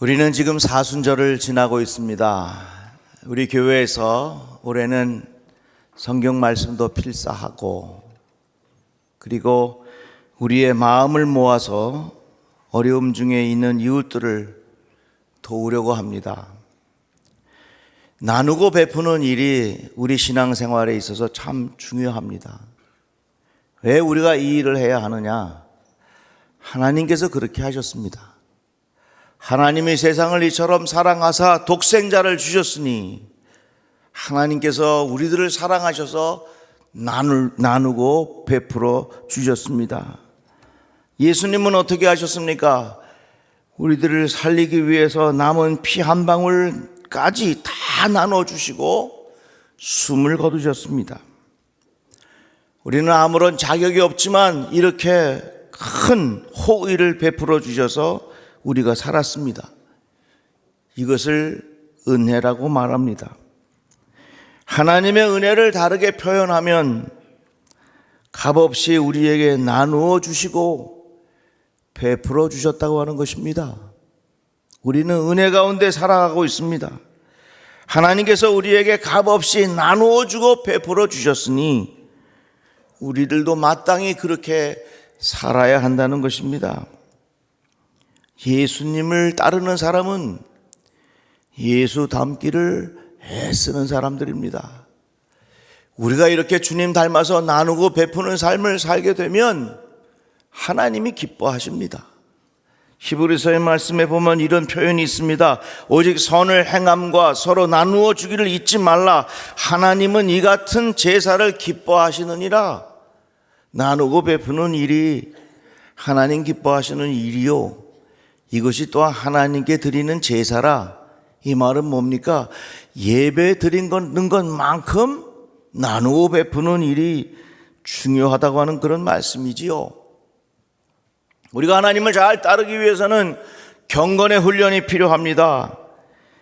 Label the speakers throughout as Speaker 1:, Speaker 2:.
Speaker 1: 우리는 지금 사순절을 지나고 있습니다. 우리 교회에서 올해는 성경 말씀도 필사하고 그리고 우리의 마음을 모아서 어려움 중에 있는 이웃들을 도우려고 합니다. 나누고 베푸는 일이 우리 신앙생활에 있어서 참 중요합니다. 왜 우리가 이 일을 해야 하느냐? 하나님께서 그렇게 하셨습니다. 하나님이 세상을 이처럼 사랑하사 독생자를 주셨으니 하나님께서 우리들을 사랑하셔서 나누고 베풀어 주셨습니다. 예수님은 어떻게 하셨습니까? 우리들을 살리기 위해서 남은 피 한 방울까지 다 나눠주시고 숨을 거두셨습니다. 우리는 아무런 자격이 없지만 이렇게 큰 호의를 베풀어 주셔서 우리가 살았습니다. 이것을 은혜라고 말합니다. 하나님의 은혜를 다르게 표현하면 값없이 우리에게 나누어 주시고 베풀어 주셨다고 하는 것입니다. 우리는 은혜 가운데 살아가고 있습니다. 하나님께서 우리에게 값없이 나누어 주고 베풀어 주셨으니 우리들도 마땅히 그렇게 살아야 한다는 것입니다. 예수님을 따르는 사람은 예수 닮기를 애쓰는 사람들입니다. 우리가 이렇게 주님 닮아서 나누고 베푸는 삶을 살게 되면 하나님이 기뻐하십니다. 히브리서의 말씀에 보면 이런 표현이 있습니다. 오직 선을 행함과 서로 나누어 주기를 잊지 말라. 하나님은 이 같은 제사를 기뻐하시느니라. 나누고 베푸는 일이 하나님 기뻐하시는 일이요, 이것이 또한 하나님께 드리는 제사라. 이 말은 뭡니까? 예배 드리는 것만큼 나누고 베푸는 일이 중요하다고 하는 그런 말씀이지요. 우리가 하나님을 잘 따르기 위해서는 경건의 훈련이 필요합니다.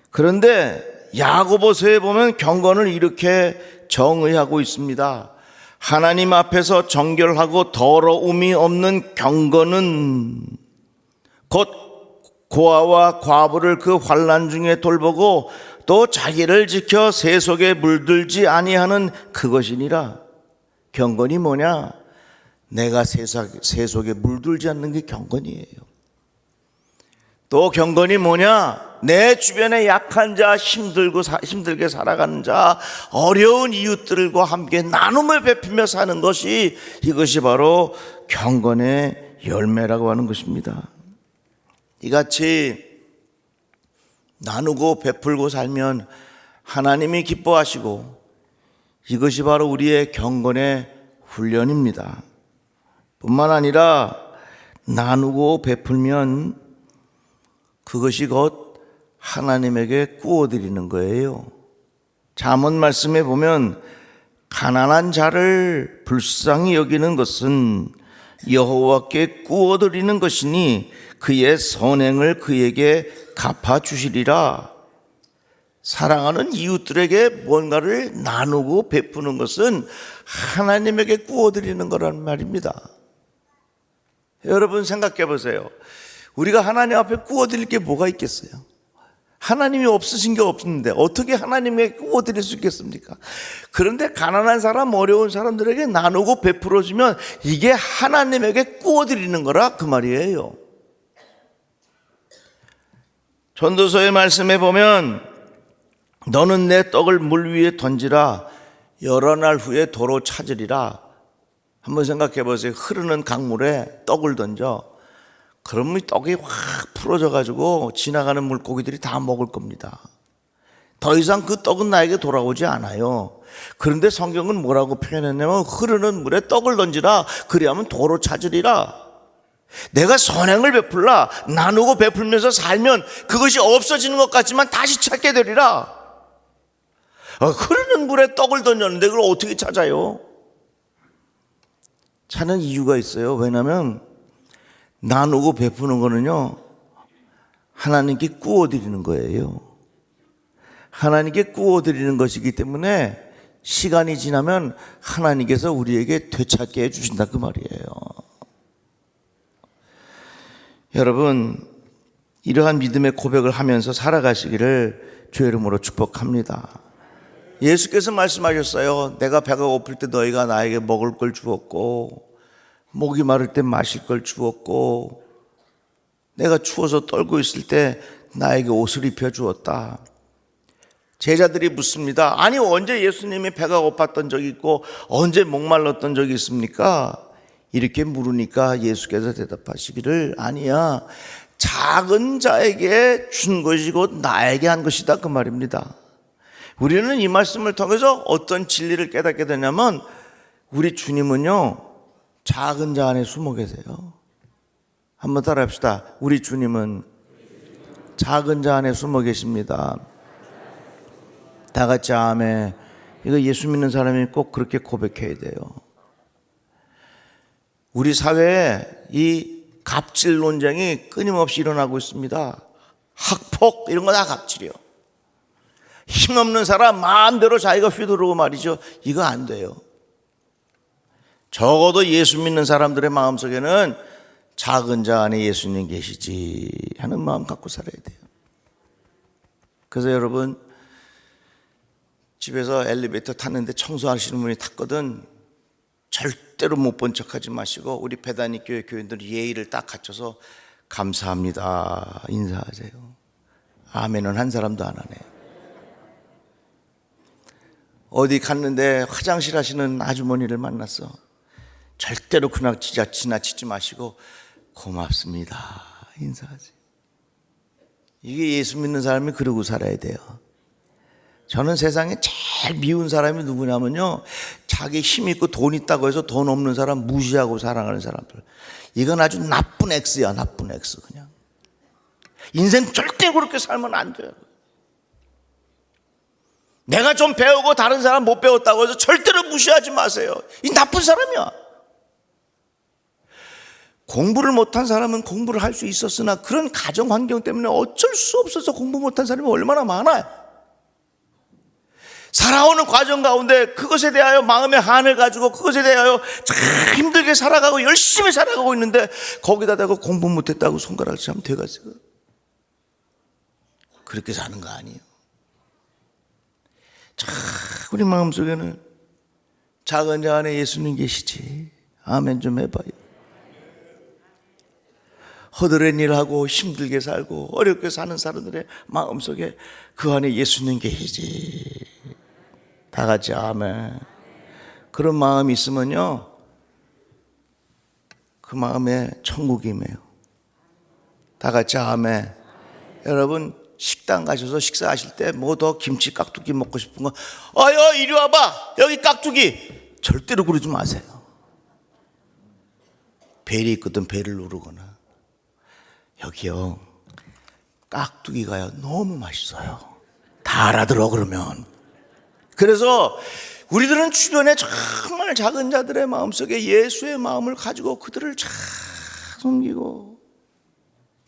Speaker 1: 그런데 야고보서에 보면 경건을 이렇게 정의하고 있습니다. 하나님 앞에서 정결하고 더러움이 없는 경건은 곧 고아와 과부를 그 환난 중에 돌보고 또 자기를 지켜 세속에 물들지 아니하는 그것이니라. 경건이 뭐냐? 내가 세속에 물들지 않는 게 경건이에요. 또 경건이 뭐냐? 내 주변에 약한 자, 힘들게 살아가는 자, 어려운 이웃들과 함께 나눔을 베풀며 사는 것이, 이것이 바로 경건의 열매라고 하는 것입니다. 이같이 나누고 베풀고 살면 하나님이 기뻐하시고 이것이 바로 우리의 경건의 훈련입니다. 뿐만 아니라 나누고 베풀면 그것이 곧 하나님에게 구워드리는 거예요. 잠언 말씀에 보면 가난한 자를 불쌍히 여기는 것은 여호와께 구워드리는 것이니 그의 선행을 그에게 갚아주시리라. 사랑하는 이웃들에게 뭔가를 나누고 베푸는 것은 하나님에게 구워드리는 거란 말입니다. 여러분 생각해 보세요. 우리가 하나님 앞에 구워드릴 게 뭐가 있겠어요? 하나님이 없으신 게 없는데 어떻게 하나님에게 구워드릴 수 있겠습니까? 그런데 가난한 사람, 어려운 사람들에게 나누고 베풀어주면 이게 하나님에게 구워드리는 거라 그 말이에요. 전도서의 말씀에 보면 너는 내 떡을 물 위에 던지라. 여러 날 후에 도로 찾으리라. 한번 생각해 보세요. 흐르는 강물에 떡을 던져. 그러면 떡이 확 풀어져 가지고 지나가는 물고기들이 다 먹을 겁니다. 더 이상 그 떡은 나에게 돌아오지 않아요. 그런데 성경은 뭐라고 표현했냐면 흐르는 물에 떡을 던지라. 그리하면 도로 찾으리라. 내가 선행을 베풀라. 나누고 베풀면서 살면 그것이 없어지는 것 같지만 다시 찾게 되리라. 흐르는 물에 떡을 던졌는데 그걸 어떻게 찾아요? 찾는 이유가 있어요. 왜냐하면 나누고 베푸는 거는요, 하나님께 구워드리는 거예요. 하나님께 구워드리는 것이기 때문에 시간이 지나면 하나님께서 우리에게 되찾게 해주신다 그 말이에요. 여러분, 이러한 믿음의 고백을 하면서 살아가시기를 주의 이름으로 축복합니다. 예수께서 말씀하셨어요. 내가 배가 고플 때 너희가 나에게 먹을 걸 주었고, 목이 마를 때 마실 걸 주었고, 내가 추워서 떨고 있을 때 나에게 옷을 입혀 주었다. 제자들이 묻습니다. 아니, 언제 예수님이 배가 고팠던 적이 있고 언제 목말랐던 적이 있습니까? 이렇게 물으니까 예수께서 대답하시기를, 아니야, 작은 자에게 준 것이 곧 나에게 한 것이다, 그 말입니다. 우리는 이 말씀을 통해서 어떤 진리를 깨닫게 되냐면, 우리 주님은요, 작은 자 안에 숨어 계세요. 한번 따라 합시다. 우리 주님은 작은 자 안에 숨어 계십니다. 다 같이 아멘. 이거 예수 믿는 사람이 꼭 그렇게 고백해야 돼요. 우리 사회에 이 갑질 논쟁이 끊임없이 일어나고 있습니다. 학폭 이런 거 다 갑질이요. 힘없는 사람 마음대로 자기가 휘두르고 말이죠. 이거 안 돼요. 적어도 예수 믿는 사람들의 마음속에는 작은 자 안에 예수님 계시지 하는 마음 갖고 살아야 돼요. 그래서 여러분, 집에서 엘리베이터 탔는데 청소하시는 분이 탔거든. 절대로 못 본 척하지 마시고 우리 배단위 교회 교인들 예의를 딱 갖춰서 감사합니다 인사하세요. 아멘은 한 사람도 안 하네. 어디 갔는데 화장실 하시는 아주머니를 만났어. 절대로 그냥 지나치지 마시고 고맙습니다 인사하세요. 이게 예수 믿는 사람이 그러고 살아야 돼요. 저는 세상에 제일 미운 사람이 누구냐면요, 자기 힘 있고 돈 있다고 해서 돈 없는 사람 무시하고 사랑하는 사람들. 이건 아주 나쁜 X야, 나쁜 X. 그냥 인생 절대 그렇게 살면 안 돼요. 내가 좀 배우고 다른 사람 못 배웠다고 해서 절대로 무시하지 마세요. 이 나쁜 사람이야. 공부를 못한 사람은 공부를 할 수 있었으나 그런 가정 환경 때문에 어쩔 수 없어서 공부 못한 사람이 얼마나 많아요. 살아오는 과정 가운데 그것에 대하여 마음의 한을 가지고 그것에 대하여 참 힘들게 살아가고 열심히 살아가고 있는데 거기다 대고 공부 못했다고 손가락을 참 대가지고 그렇게 사는 거 아니에요. 참 우리 마음속에는 작은 자 안에 예수님 계시지. 아멘 좀 해봐요. 허드렛 일하고 힘들게 살고 어렵게 사는 사람들의 마음속에 그 안에 예수님 계시지. 다 같이 아멘. 그런 마음이 있으면요, 그 마음에 천국이 임해요. 다 같이 아멘. 여러분 식당 가셔서 식사하실 때 뭐 더 김치 깍두기 먹고 싶은 거, 이리 와봐 여기 깍두기, 절대로 그러지 마세요. 벨이 있거든 벨을 누르거나, 여기요 깍두기가요 너무 맛있어요. 다 알아들어 그러면. 그래서 우리들은 주변에 정말 작은 자들의 마음속에 예수의 마음을 가지고 그들을 잘 섬기고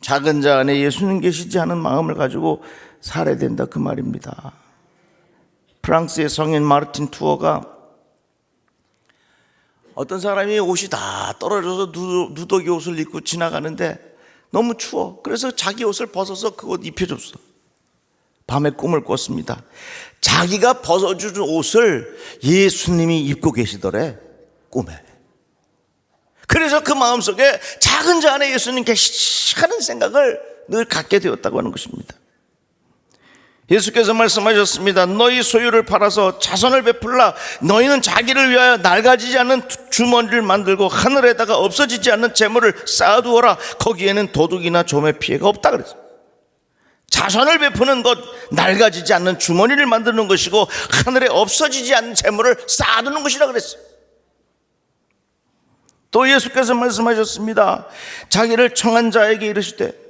Speaker 1: 작은 자 안에 예수님 계시지 않은 마음을 가지고 살아야 된다 그 말입니다. 프랑스의 성인 마르틴 투어가 어떤 사람이 옷이 다 떨어져서 누더기 옷을 입고 지나가는데 너무 추워. 그래서 자기 옷을 벗어서 그 옷 입혀줬어. 밤에 꿈을 꿨습니다. 자기가 벗어준 옷을 예수님이 입고 계시더래, 꿈에. 그래서 그 마음속에 작은 자 안에 예수님 계시지 하는 생각을 늘 갖게 되었다고 하는 것입니다. 예수께서 말씀하셨습니다. 너희 소유를 팔아서 자선을 베풀라. 너희는 자기를 위하여 낡아지지 않는 주머니를 만들고 하늘에다가 없어지지 않는 재물을 쌓아두어라. 거기에는 도둑이나 좀의 피해가 없다 그랬어요. 자선을 베푸는 것, 낡아지지 않는 주머니를 만드는 것이고 하늘에 없어지지 않는 재물을 쌓아두는 것이라 그랬어요. 또 예수께서 말씀하셨습니다. 자기를 청한 자에게 이르시되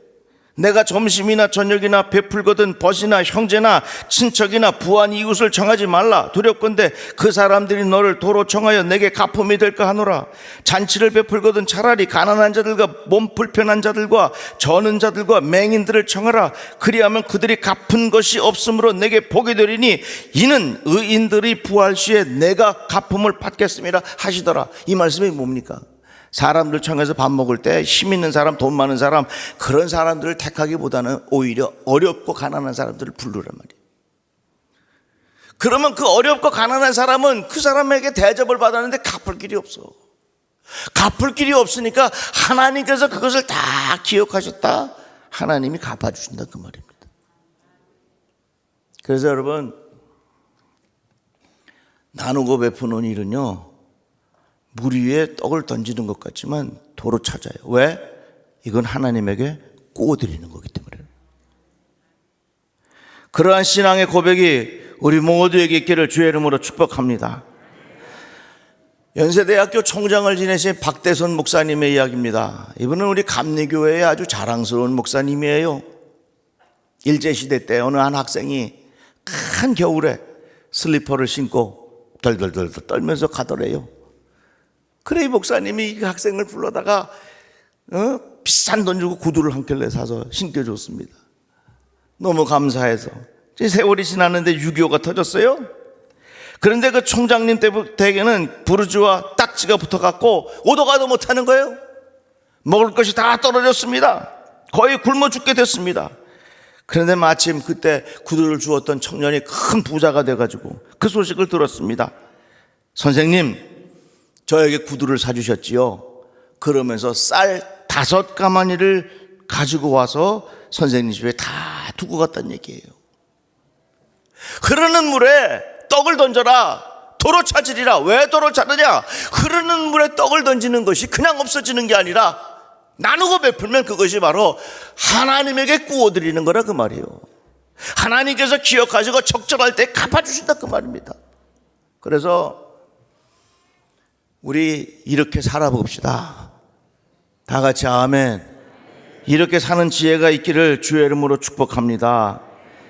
Speaker 1: 내가 점심이나 저녁이나 베풀거든 벗이나 형제나 친척이나 부한 이웃을 청하지 말라. 두렵건대 그 사람들이 너를 도로 청하여 내게 가품이 될까 하노라. 잔치를 베풀거든 차라리 가난한 자들과 몸 불편한 자들과 저는 자들과 맹인들을 청하라. 그리하면 그들이 갚은 것이 없으므로 내게 복이 되리니 이는 의인들이 부활 시에 내가 가품을 받겠음이라 하시더라. 이 말씀이 뭡니까? 사람들 청해서 밥 먹을 때 힘 있는 사람, 돈 많은 사람, 그런 사람들을 택하기보다는 오히려 어렵고 가난한 사람들을 부르란 말이에요. 그러면 그 어렵고 가난한 사람은 그 사람에게 대접을 받았는데 갚을 길이 없어. 갚을 길이 없으니까 하나님께서 그것을 다 기억하셨다, 하나님이 갚아주신다, 그 말입니다. 그래서 여러분, 나누고 베푸는 일은요, 물 위에 떡을 던지는 것 같지만 도로 찾아요. 왜? 이건 하나님에게 구워드리는 거기 때문에. 그러한 신앙의 고백이 우리 모두에게 있기를 주의 이름으로 축복합니다. 연세대학교 총장을 지내신 박대선 목사님의 이야기입니다. 이분은 우리 감리교회의 아주 자랑스러운 목사님이에요. 일제시대 때 어느 한 학생이 한 겨울에 슬리퍼를 신고 덜덜덜 떨면서 가더래요. 그래, 이 목사님이 이 학생을 불러다가 비싼 돈 주고 구두를 한 켤레 사서 신겨줬습니다. 너무 감사해서. 세월이 지났는데 6.25가 터졌어요. 그런데 그 총장님 댁에는 부르주아 딱지가 붙어갖고 오도 가도 못하는 거예요. 먹을 것이 다 떨어졌습니다. 거의 굶어 죽게 됐습니다. 그런데 마침 그때 구두를 주었던 청년이 큰 부자가 돼가지고 그 소식을 들었습니다. 선생님, 저에게 구두를 사주셨지요. 그러면서 쌀 5가마니를 가지고 와서 선생님 집에 다 두고 갔다는 얘기예요. 흐르는 물에 떡을 던져라, 도로 찾으리라. 왜 도로 찾느냐? 흐르는 물에 떡을 던지는 것이 그냥 없어지는 게 아니라 나누고 베풀면 그것이 바로 하나님에게 구워드리는 거라, 그 말이에요. 하나님께서 기억하시고 적절할 때 갚아주신다, 그 말입니다. 그래서 우리 이렇게 살아봅시다. 다 같이 아멘. 이렇게 사는 지혜가 있기를 주의 이름으로 축복합니다.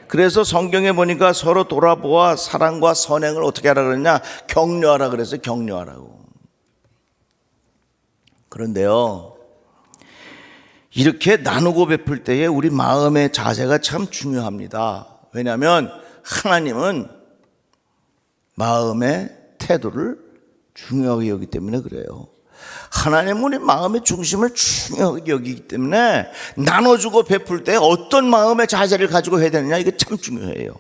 Speaker 1: 그래서 성경에 보니까 서로 돌아보아 사랑과 선행을 어떻게 하라 그랬냐? 격려하라 그랬어요. 격려하라고. 그런데요, 이렇게 나누고 베풀 때에 우리 마음의 자세가 참 중요합니다. 왜냐하면 하나님은 마음의 태도를 중요하게 여기기 때문에 그래요. 하나님은 우리 마음의 중심을 중요하게 여기기 때문에 나눠주고 베풀 때 어떤 마음의 자세를 가지고 해야 되느냐, 이게 참 중요해요.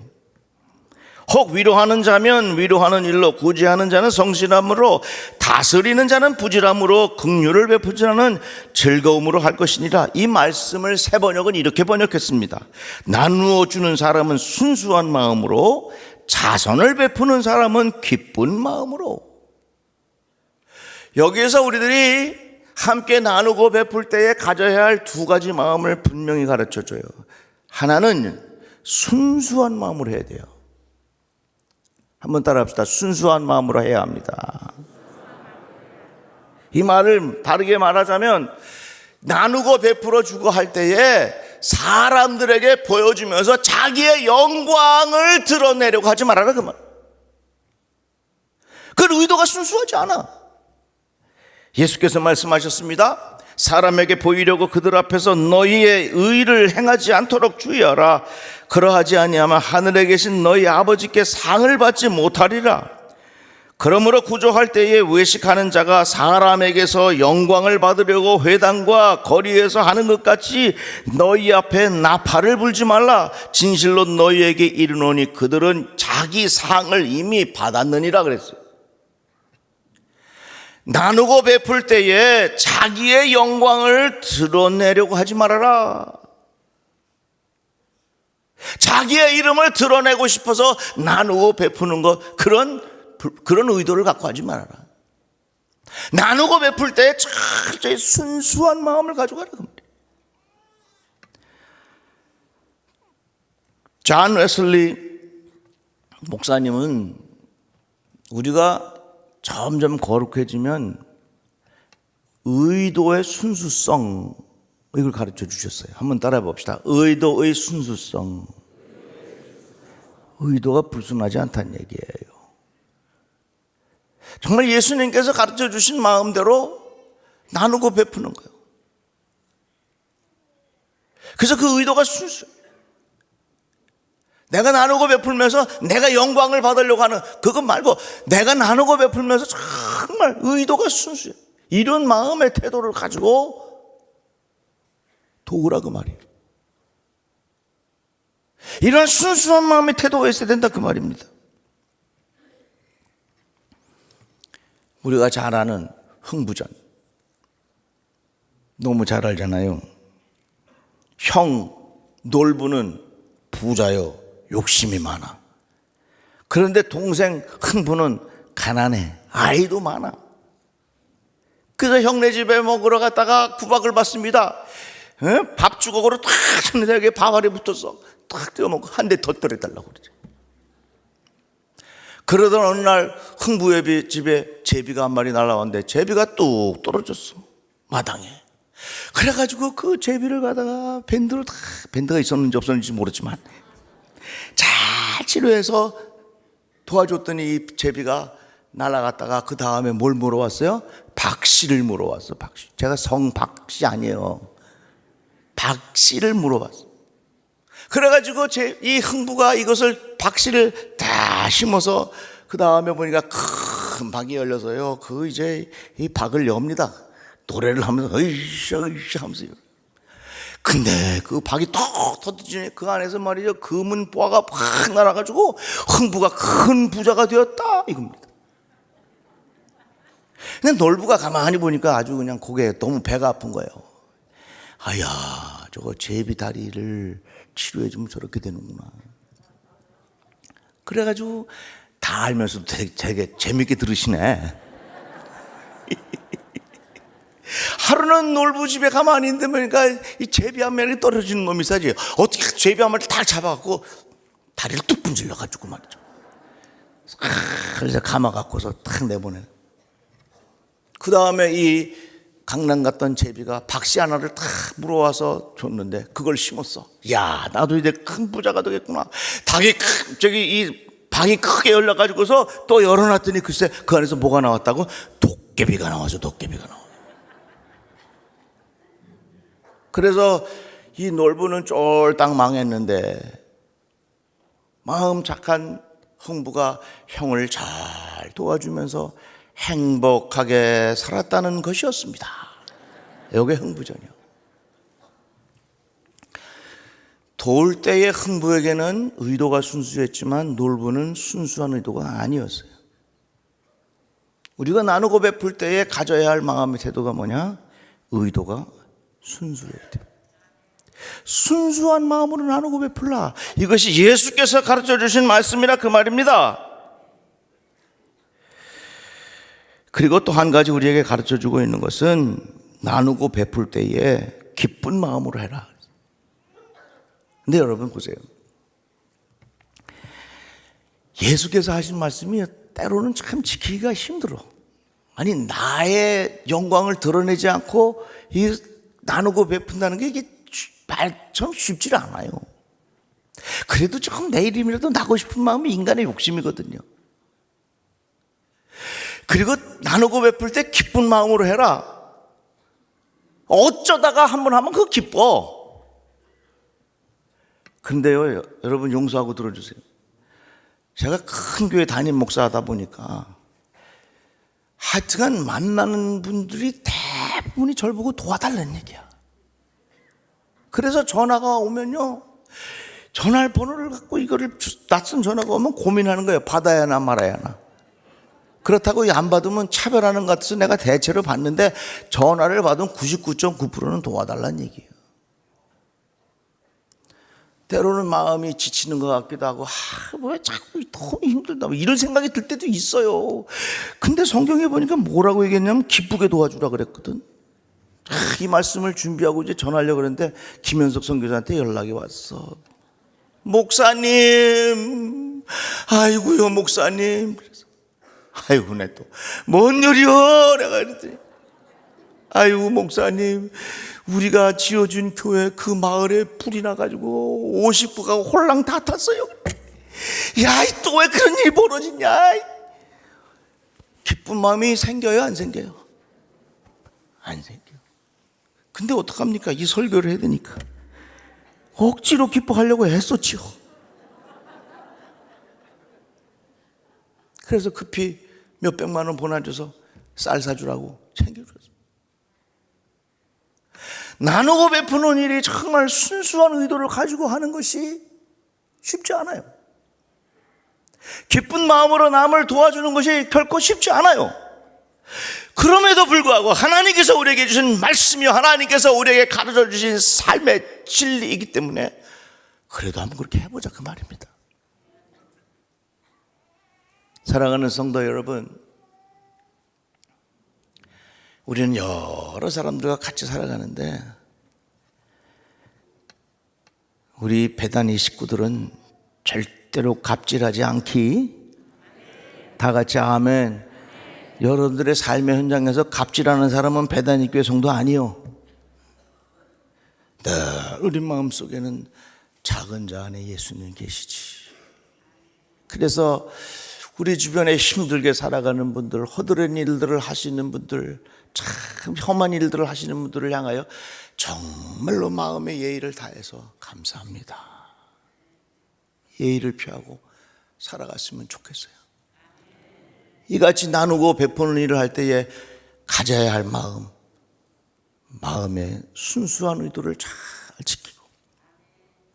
Speaker 1: 혹 위로하는 자면 위로하는 일로, 구제하는 자는 성실함으로, 다스리는 자는 부지런함으로, 긍휼을 베푸는 자는 즐거움으로 할 것이니라. 이 말씀을 새 번역은 이렇게 번역했습니다. 나누어 주는 사람은 순수한 마음으로, 자선을 베푸는 사람은 기쁜 마음으로. 여기에서 우리들이 함께 나누고 베풀 때에 가져야 할 2가지 마음을 분명히 가르쳐줘요. 하나는 순수한 마음으로 해야 돼요. 한번 따라합시다. 순수한 마음으로 해야 합니다. 이 말을 다르게 말하자면 나누고 베풀어 주고 할 때에 사람들에게 보여주면서 자기의 영광을 드러내려고 하지 말아라, 그 말. 그 의도가 순수하지 않아. 예수께서 말씀하셨습니다. 사람에게 보이려고 그들 앞에서 너희의 의를 행하지 않도록 주의하라. 그러하지 아니하면 하늘에 계신 너희 아버지께 상을 받지 못하리라. 그러므로 구조할 때에 외식하는 자가 사람에게서 영광을 받으려고 회당과 거리에서 하는 것 같이 너희 앞에 나팔을 불지 말라. 진실로 너희에게 이르노니 그들은 자기 상을 이미 받았느니라 그랬어요. 나누고 베풀 때에 자기의 영광을 드러내려고 하지 말아라. 자기의 이름을 드러내고 싶어서 나누고 베푸는 것, 그런 의도를 갖고 하지 말아라. 나누고 베풀 때 철저히 순수한 마음을 가지고 가라. 존 웨슬리 목사님은 우리가 점점 거룩해지면 의도의 순수성, 이걸 가르쳐 주셨어요. 한번 따라해 봅시다. 의도의 순수성. 의도가 불순하지 않다는 얘기예요. 정말 예수님께서 가르쳐 주신 마음대로 나누고 베푸는 거예요. 그래서 그 의도가 순수해요. 내가 나누고 베풀면서 내가 영광을 받으려고 하는 그것 말고 내가 나누고 베풀면서 정말 의도가 순수해요. 이런 마음의 태도를 가지고 도우라 그 말이에요. 이런 순수한 마음의 태도가 있어야 된다 그 말입니다. 우리가 잘 아는 흥부전 너무 잘 알잖아요. 형 놀부는 부자요, 욕심이 많아. 그런데 동생 흥부는 가난해, 아이도 많아. 그래서 형네 집에 먹으러 갔다가 구박을 받습니다. 밥 주걱으로 탁 쳤는데 밥알이 붙어서 탁 떼어먹고 한 대 더 떨어달라고 그러죠. 그러던 어느 날 흥부의 집에 제비가 한 마리 날아왔는데 제비가 뚝 떨어졌어, 마당에. 그래가지고 그 제비를 가다가 밴드가 있었는지 없었는지 모르지만 잘 치료해서 도와줬더니 이 제비가 날아갔다가 그 다음에 뭘 물어왔어요? 박씨를 물어왔어. 박씨. 제가 성 박씨 아니에요. 박씨를 물어봤어. 그래가지고 이 흥부가 이것을 박씨를 다 심어서 그 다음에 보니까 큰 박이 열려서요. 이제 이 박을 엽니다. 노래를 하면서 으이샤 하면서. 근데 그 박이 톡 터지니 그 안에서 말이죠, 검은 보화가 팍 날아가지고 흥부가 큰 부자가 되었다 이겁니다. 근데 놀부가 가만히 보니까 아주 그냥 고개 너무 배가 아픈 거예요. 아야, 저거 제비 다리를 치료해주면 저렇게 되는구나. 그래가지고 다 알면서도 되게 재밌게 들으시네. 하루는 놀부 집에 가만히 있는데 보니까 이 제비 한 마리 떨어지는 놈이 있어야지. 어떻게 제비 한 마리 딱 잡아갖고 다리를 뚝 분질러가지고 말이죠. 그래서 감아갖고서 탁 내보내. 그 다음에 이 강남 갔던 제비가 박씨 하나를 탁 물어와서 줬는데 그걸 심었어. 야, 나도 이제 큰 부자가 되겠구나. 이 방이 크게 열려가지고서 또 열어놨더니 글쎄 그 안에서 뭐가 나왔다고? 도깨비가 나와서 도깨비가 나와. 그래서 이 놀부는 쫄딱 망했는데 마음 착한 흥부가 형을 잘 도와주면서 행복하게 살았다는 것이었습니다. 이게 흥부전이요. 도울 때의 흥부에게는 의도가 순수했지만 놀부는 순수한 의도가 아니었어요. 우리가 나누고 베풀 때에 가져야 할 마음의 태도가 뭐냐? 의도가 순수해야 돼. 순수한 마음으로 나누고 베풀라. 이것이 예수께서 가르쳐 주신 말씀이라 그 말입니다. 그리고 또 한 가지 우리에게 가르쳐 주고 있는 것은 나누고 베풀 때에 기쁜 마음으로 해라. 근데 여러분 보세요. 예수께서 하신 말씀이 때로는 참 지키기가 힘들어. 아니, 나의 영광을 드러내지 않고 나누고 베푼다는 게 이게 말처럼 쉽지 않아요. 그래도 조금 내 이름이라도 나고 싶은 마음이 인간의 욕심이거든요. 그리고 나누고 베풀 때 기쁜 마음으로 해라. 어쩌다가 한번 하면 그거 기뻐. 근데요, 여러분 용서하고 들어주세요. 제가 큰 교회 담임 목사하다 보니까 하여튼간 만나는 분들이 대부분이 저를 보고 도와달라는 얘기야. 그래서 전화가 오면요, 전화번호를 갖고 이거를 낯선 전화가 오면 고민하는 거예요. 받아야 하나 말아야 하나. 그렇다고 안 받으면 차별하는 것 같아서 내가 대체로 받는데 전화를 받으면 99.9%는 도와달라는 얘기예요. 때로는 마음이 지치는 것 같기도 하고, 왜 자꾸 너무 힘들다, 이런 생각이 들 때도 있어요. 근데 성경에 보니까 뭐라고 얘기했냐면 기쁘게 도와주라 그랬거든. 이 말씀을 준비하고 이제 전하려고 그랬는데 김현석 선교사한테 연락이 왔어. 목사님, 아이고요 목사님. 그래서 아이고 내 또 뭔 일이요? 내가 그랬더니 아이고 목사님, 우리가 지어준 교회 그 마을에 불이 나가지고 50부가 홀랑 다 탔어요. 야, 또 왜 그런 일이 벌어지냐? 기쁜 마음이 생겨요, 안 생겨요? 안 생겨. 근데 어떡합니까? 이 설교를 해야 되니까 억지로 기뻐하려고 했었지요. 그래서 급히 몇백만 원 보내줘서 쌀 사주라고 챙겨줬어요. 나누고 베푸는 일이 정말 순수한 의도를 가지고 하는 것이 쉽지 않아요. 기쁜 마음으로 남을 도와주는 것이 결코 쉽지 않아요. 그럼에도 불구하고 하나님께서 우리에게 주신 말씀이요, 하나님께서 우리에게 가르쳐 주신 삶의 진리이기 때문에 그래도 한번 그렇게 해보자, 그 말입니다. 사랑하는 성도 여러분, 우리는 여러 사람들과 같이 살아가는데 우리 배단위 식구들은 절대로 갑질하지 않기. 다 같이 아멘. 여러분들의 삶의 현장에서 갑질하는 사람은 배단위 교회 성도 아니요. 늘 우리 마음속에는 작은 자 안에 예수님 계시지. 그래서 우리 주변에 힘들게 살아가는 분들, 허드렛 일들을 하시는 분들, 참 험한 일들을 하시는 분들을 향하여 정말로 마음의 예의를 다해서 감사합니다, 예의를 표하고 살아갔으면 좋겠어요. 이같이 나누고 베푸는 일을 할 때에 가져야 할 마음의 순수한 의도를 잘 지키고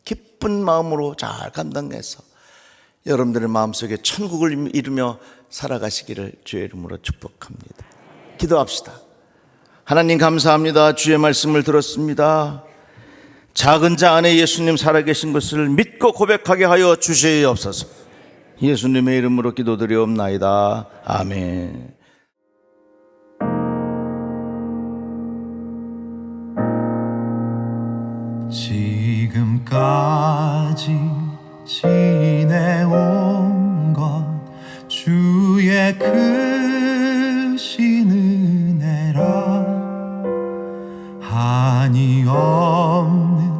Speaker 1: 기쁜 마음으로 잘 감당해서 여러분들의 마음속에 천국을 이루며 살아가시기를 주의 이름으로 축복합니다. 기도합시다. 하나님 감사합니다. 주의 말씀을 들었습니다. 작은 자 안에 예수님 살아계신 것을 믿고 고백하게 하여 주시옵소서. 예수님의 이름으로 기도드리옵나이다. 아멘.
Speaker 2: 지금까지 지내온 것 주의 크신 은혜라. 한이 없는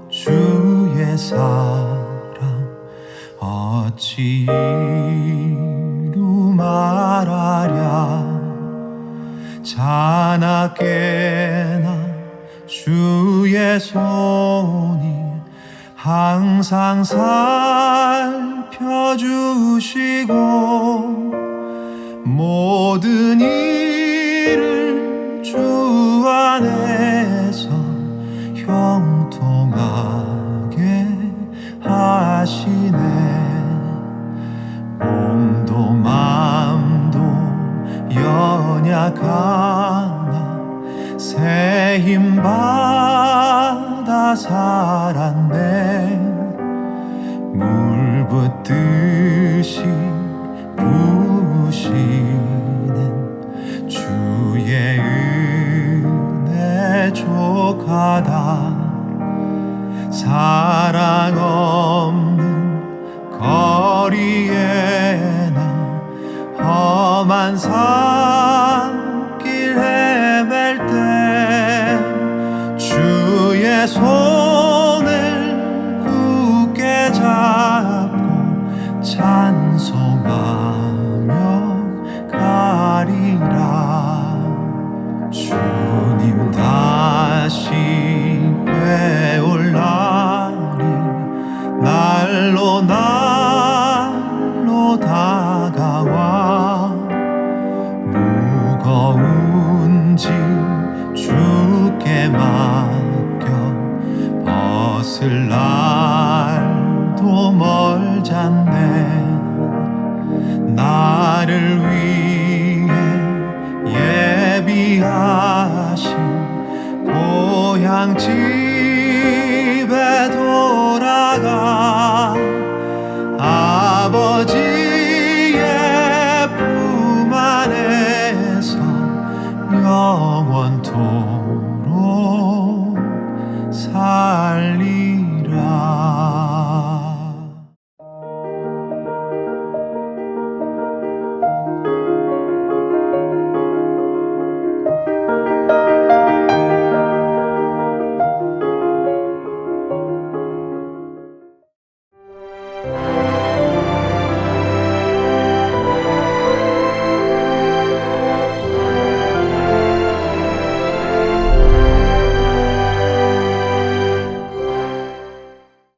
Speaker 2: 주의 사랑 어찌 이루 말하랴. 자나깨나 주의 손이 항상 살펴주시고 모든 일을 주 안에서 형통하게 하시네. 몸도 맘도 연약하나 새 힘 받아 살았네. 물 붓듯이 부으시는 주의 은혜 족하다. 사랑 없는 거리에나 험한 산길 헤맬 때 주의 손을 굳게 잡고 찬송하며 가리라. 주님 다시 되올 날이 날로 날로 다가와. 무거운 짐 주께 맡겨 벗을 날도 멀잖네. 나를 위해 예비하신 고향 집